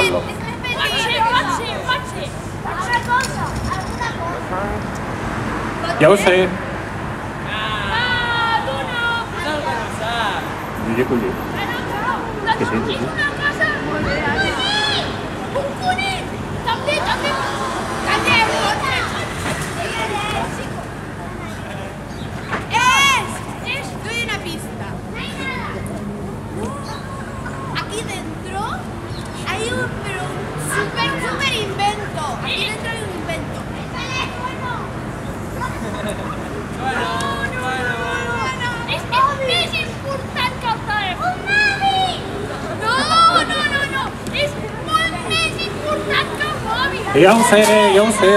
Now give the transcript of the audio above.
controllo. Ja ho sé. Digui conill. Què sents? Un conill! També! Doy una pista. Aquí dentro hay un super invento. Aquí dentro hay un invento. És més important que el telèfon. Un mòbil! No! És molt més important que el mòbil. Ja ho sé.